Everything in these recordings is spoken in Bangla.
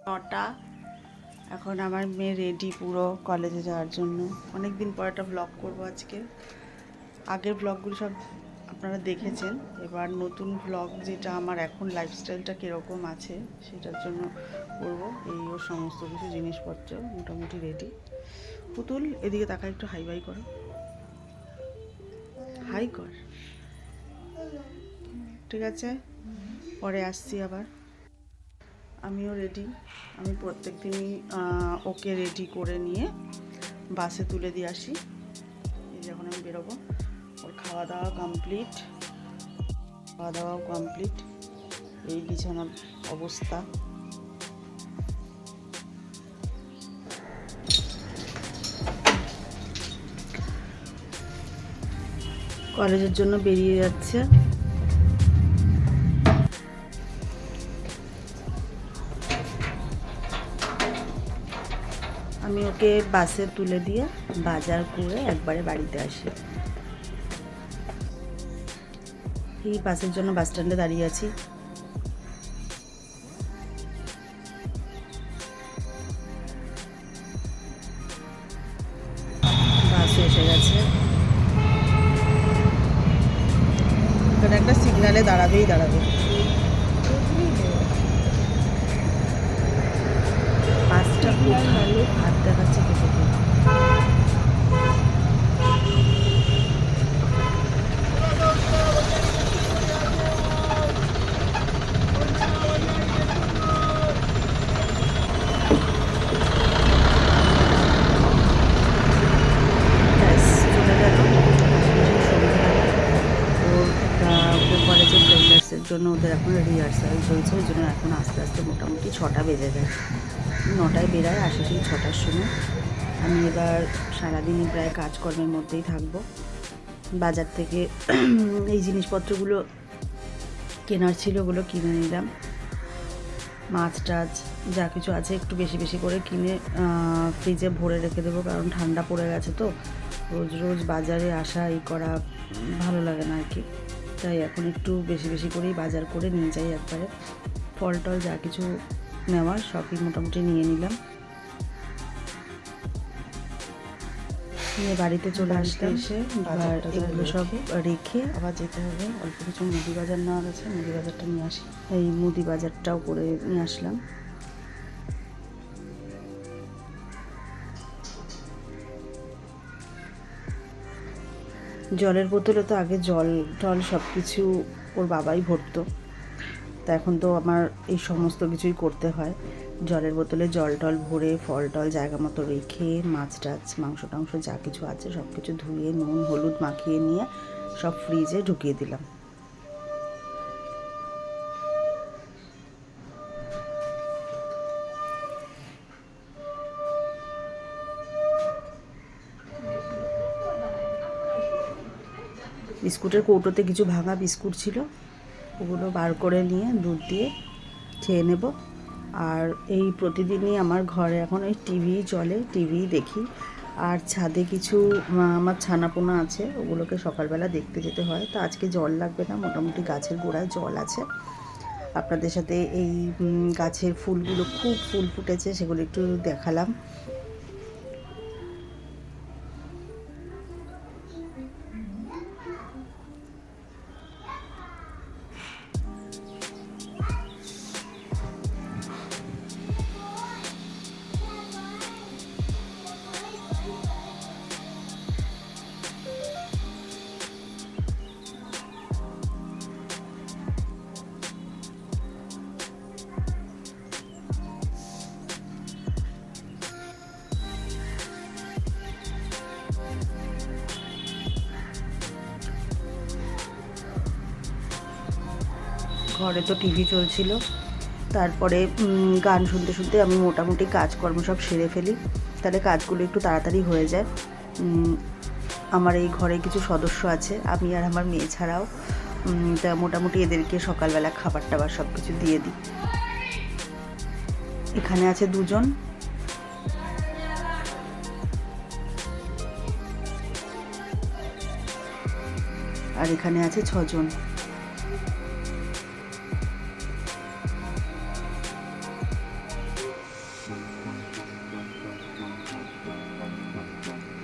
9টা। এখন আমার মেয়ে রেডি পুরো কলেজে যাওয়ার জন্য। অনেক দিন পর একটা ব্লগ করব আজকে। আগের ব্লগগুলো সব আপনারা দেখেছেন, এবার নতুন ব্লগ যেটা আমার এখন লাইফস্টাইলটা কীরকম আছে সেটার জন্য করব। এই ওর সমস্ত কিছু জিনিসপত্র মোটামুটি রেডি। পুতুল এদিকে তাকা, একটু হাই বাই করো, হাই কর। ঠিক আছে, পরে আসছি আবার। আমিও রেডি। আমি প্রত্যেক দিনই ওকে রেডি করে নিয়ে বাসে তুলে দিয়ে আসি। এই যখন আমি বেরোবো, ওর খাওয়া দাওয়া কমপ্লিট, এই বিছানার অবস্থা। কলেজের জন্য বেরিয়ে যাচ্ছে। আমি ওকে বাসে তুলে দিয়ে বাজার করে একবারে বাড়িতে আসি। এই বাসের জন্য বাস স্ট্যান্ডে দাঁড়িয়ে আছি। বাস এসে গেছে। এখানে একটা সিগনালে দাঁড়াবে। বাসটা খুব ভালো, হাত দেখাচ্ছে কোথাও। কলেজের ফ্রেশার্সের জন্য ওদের এখন রিহার্সাল চলছে, ওই জন্য এখন আস্তে আস্তে মোটামুটি 6টা বেজে যায়। 9টায় বেরায়, আসে সেই 6টার সময়। আমি এবার সারাদিনই প্রায় কাজকর্মের মধ্যেই থাকবো। বাজার থেকে এই জিনিসপত্রগুলো কেনার ছিল, ওগুলো কিনে নিলাম। মাছ টাছ যা কিছু আছে একটু বেশি বেশি করে কিনে ফ্রিজে ভরে রেখে দেবো, কারণ ঠান্ডা পড়ে গেছে তো। রোজ রোজ বাজারে আসা এই করা ভালো লাগে না আর কি। তাই এখন একটু বেশি বেশি করেই বাজার করে নিয়ে যাই একবারে। ফল টল যা কিছু নেওয়ার সবই মোটামুটি নিয়ে নিলাম, নিয়ে বাড়িতে চলে আসতে এসে এবার এগুলো সব রেখে আবার যেতে হবে। অল্প কিছু মুদি বাজার নেওয়ার আছে, মুদি বাজারটা নিয়ে আসি। এই মুদি বাজারটাও করে নিয়ে আসলাম। জলের বোতলে তো আগে জল টল সব কিছু ওর বাবাই ভরতো, তা এখন তো আমার এই সমস্ত কিছুই করতে হয়। জলের বোতলে জল টল ভরে, ফল টল জায়গা মতো রেখে, মাছ টাছ মাংস টাংস যা কিছু আছে সব কিছু ধুয়ে নুন হলুদ মাখিয়ে নিয়ে সব ফ্রিজে ঢুকিয়ে দিলাম। বিস্কুটের কৌটোতে কিছু ভাঙা বিস্কুট ছিল, ওগুলো বার করে নিয়ে দুধ দিয়ে খেয়ে নেব। আর এই প্রতিদিনই আমার ঘরে এখন এই টিভি চলে, টিভি দেখি। আর ছাদে কিছু আমার ছানাপোনা আছে, ওগুলোকে সকালবেলা দেখতে যেতে হয়। তো আজকে জল লাগবে না, মোটামুটি গাছের গোড়ায় জল আছে। আপনাদের সাথে এই গাছের ফুলগুলো খুব ফুল ফুটেছে, সেগুলো একটু দেখালাম। ঘরে তো টিভি চলছিল, তারপরে গান শুনতে শুনতে আমি মোটামুটি কাজকর্ম সব সেরে ফেলি, তাহলে কাজগুলো একটু তাড়াতাড়ি হয়ে যায়। আমার এই ঘরে কিছু সদস্য আছে, আমি আর আমার মেয়ে ছাড়াও, তা মোটামুটি এদেরকে সকালবেলা খাবার টাবার সব কিছু দিয়ে দিই। এখানে আছে 2জন, আর এখানে আছে 6জন।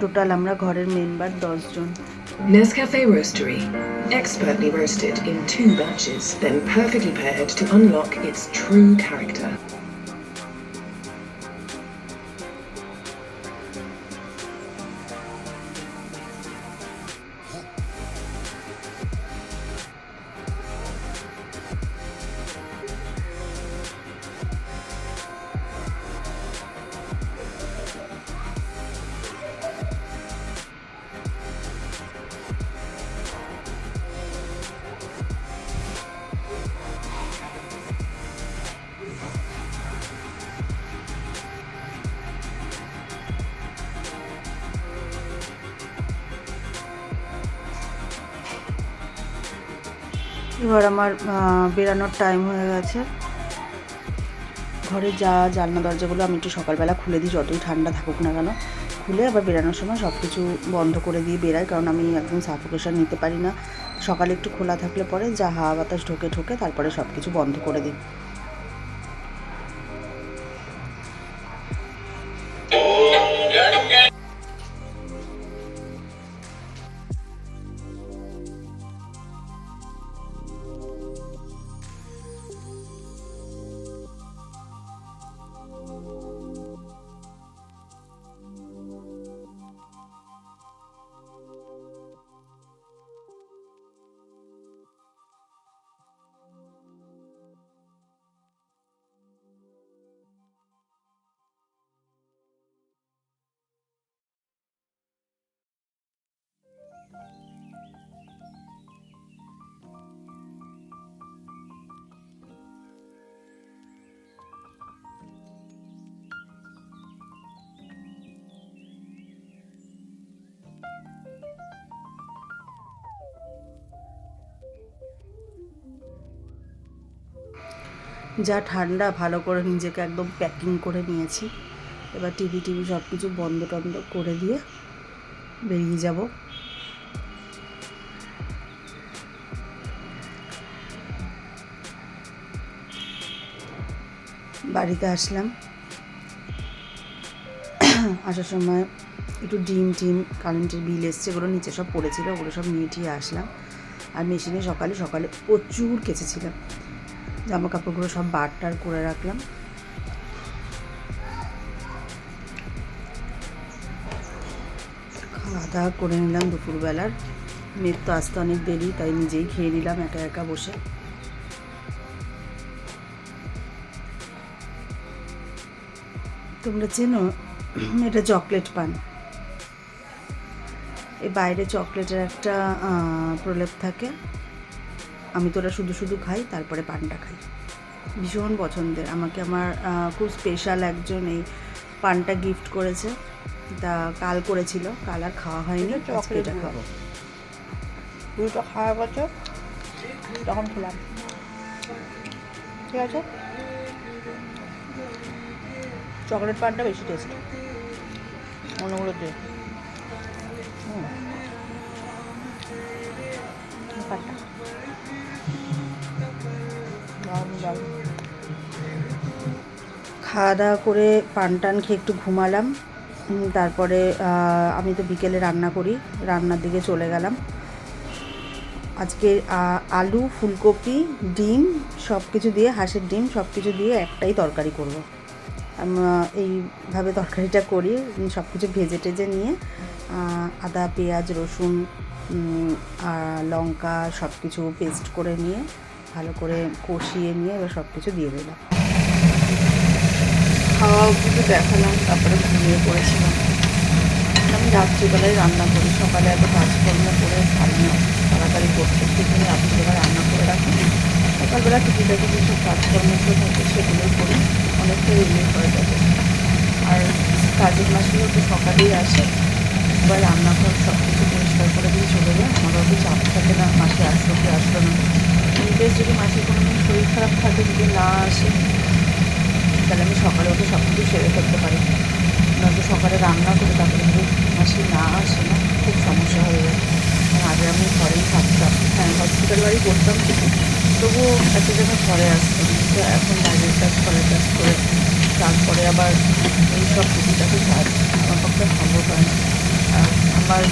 টোটাল আমরা ঘরের member 10 John. Nescafe Roastery, expertly roasted in 2 batches, then perfectly paired to unlock its true character. এবার আমার বেরানোর টাইম হয়ে গেছে। ঘরে যা জানলা দরজাগুলো আমি একটু সকালবেলা খুলে দিই, যতই ঠান্ডা থাকুক না কেন, খুলে আবার বেরানোর সময় সব কিছু বন্ধ করে দিয়ে বেরাই, কারণ আমি একদম সাফোকেশন নিতে পারি না। সকালে একটু খোলা থাকলে পরে যা হাওয়া বাতাস ঢোকে তারপরে সব কিছু বন্ধ করে দিই। যা ঠান্ডা, ভালো করে নিজেকে একদম প্যাকিং করে নিয়েছি। এবার টিভি সব কিছু বন্ধ টন্ধ করে দিয়ে বেরিয়ে যাব। বাড়িতে আসলাম, আসার সময় একটু ডিম কারেন্টের বিল এসছে, এগুলো নিচে সব পড়েছিল, ওগুলো সব নিয়ে টিয়ে আসলাম। আর মেশিনে সকালে প্রচুর কেচেছিলাম, জামা কাপড়গুলো সব বার করে রাখলাম। খাওয়া দাওয়া করে নিলাম দুপুরবেলার। মেয়ের তো আসতে অনেক দেরি, তাই নিজেই খেয়ে নিলাম একা বসে। তোমরা চেনো এটা চকলেট পান। এই বাইরে চকলেটের একটা প্রলেপ থাকে, আমি তো ওটা শুধু খাই, তারপরে পানটা খাই। ভীষণ পছন্দের। আমাকে আমার খুব স্পেশাল একজন এই পানটা গিফট করেছে, তা কাল করেছিল, কাল আর খাওয়া হয়নি, আজকে এটা খাবো। পুরোটা খাওয়া গেছে তখন খেলাম, ঠিক আছে। চকলেট পানটা বেশি টেস্ট অন্যগুলোতে। পানটা খাওয়া দাওয়া করে পান টান খেয়ে একটু ঘুমালাম। তারপরে আমি তো বিকেলে রান্না করি, রান্নার দিকে চলে গেলাম। আজকে আলু, ফুলকপি, ডিম সব কিছু দিয়ে, হাঁসের ডিম সব কিছু দিয়ে একটাই তরকারি করব। এইভাবে তরকারিটা করি, সব কিছু ভেজে টেজে নিয়ে আদা, পেঁয়াজ, রসুন আর লঙ্কা সব কিছু পেস্ট করে নিয়ে ভালো করে কষিয়ে নিয়ে এবার সব কিছু দিয়ে দিলাম। খাওয়া কিছু দেখালাম, তারপরে ঘুমিয়ে পড়েছিলাম। আমি রাত্রিবেলায় রান্না করি, সকালে এত কাজকর্ম করে পারি না তাড়াতাড়ি করতে, সেখানে রাত্রিবেলা রান্না করে রাখি। সকালবেলা টুকিটাকি কিছু কাজকর্মগুলো থাকে সেগুলোই করি, অনেকটা রিলিফ হয়ে যাবে। আর কাজের মাসগুলো তো সকালেই আসে, এবার রান্নাঘর সব কিছু পরিষ্কার করে দিয়ে চলে যায়, আমারও তো চাপ থাকে না মাসে আসলো কি আসলো না। ইনকেস যদি মাসে কোনো দিন শরীর খারাপ থাকে, যদি না আসে, তাহলে আমি সকালে উঠে সব কিছু সেরে ফেলতে পারি। নয়তো সকালে রান্না করে তারপরে যদি মাসি না আসে না, খুব সমস্যা হয়ে যায়। আগে আমি ঘরেই থাকতাম, হ্যাঁ হসপিটাল বাড়ি করতাম ঠিকই, তবুও একটা জায়গায় ঘরে আসতাম। তো এখন বাইরের কাজ ঘরের কাজ করে তারপরে আবার এই সব টুকিটাকি কাজ আমার পক্ষে ভালো হয় না। আমার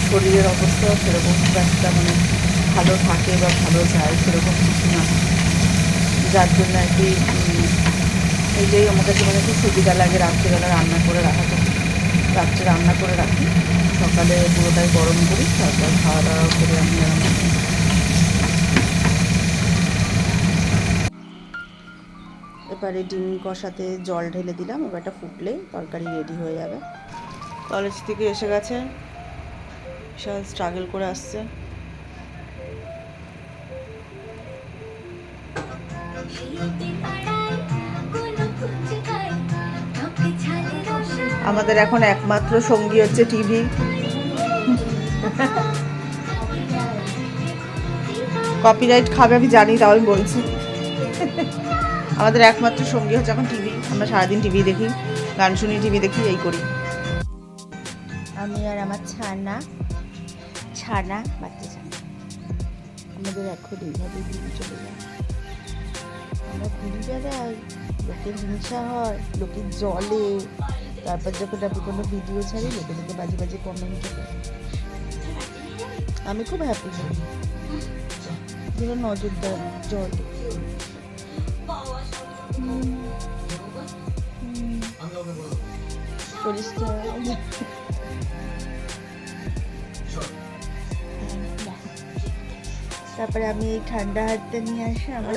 শরীরের অবস্থাও সেরকম খুব একটা মানে ভালো থাকে বা ভালো যায় সেরকম কিছু না, যার জন্য আর কি এইটাই আমার কাছে মানে খুব সুবিধা লাগে রাত্রিবেলা রান্না করে রাখাটা। রাত্রে রান্না করে রাখি, সকালে পুরোটাই গরম করি, তারপর খাওয়া দাওয়া করে আমি রান্না করি। এবারে ডিম কষাতে জল ঢেলে দিলাম, এবারটা ফুটলেই তরকারি রেডি হয়ে যাবে। কলেজ থেকে এসে গেছে, বিশাল স্ট্রাগল করে আসছে। আমাদের এখন একমাত্র সঙ্গী হচ্ছে টিভি। কপিরাইট খাবে আমি জানি, তাও আমি বলছি। আমাদের একমাত্র সঙ্গী হচ্ছে এখন টিভি। আমরা সারাদিন টিভি দেখি, গান শুনি, টিভি দেখি, এই করি। আমি আর আমার ছানা বাচ্চা ছানা আমাদের এখন এইভাবে ঘুরে চলে যায়। আমরা ঘুরে বেড়াই, লোকের হিংসা হয়, লোকের জলে, তারপর যখন আমি কোনো ভিডিও ছাড়ি লোকে লোকে বাজে বাজে কমেন্ট করে। আমি খুব হ্যাপি হই, যেন নজর দেয় জলে। পরিষ্কার তারপরে আমি এই ঠান্ডা হাতটা নিয়ে আসি আমার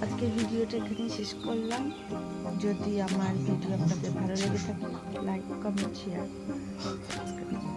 আজকের ভিডিওটা এখানেই শেষ করলাম। যদি আমার ভিডিও আপনাদের ভালো লেগে থাকে লাইক কমেন্ট শেয়ার সাবস্ক্রাইব।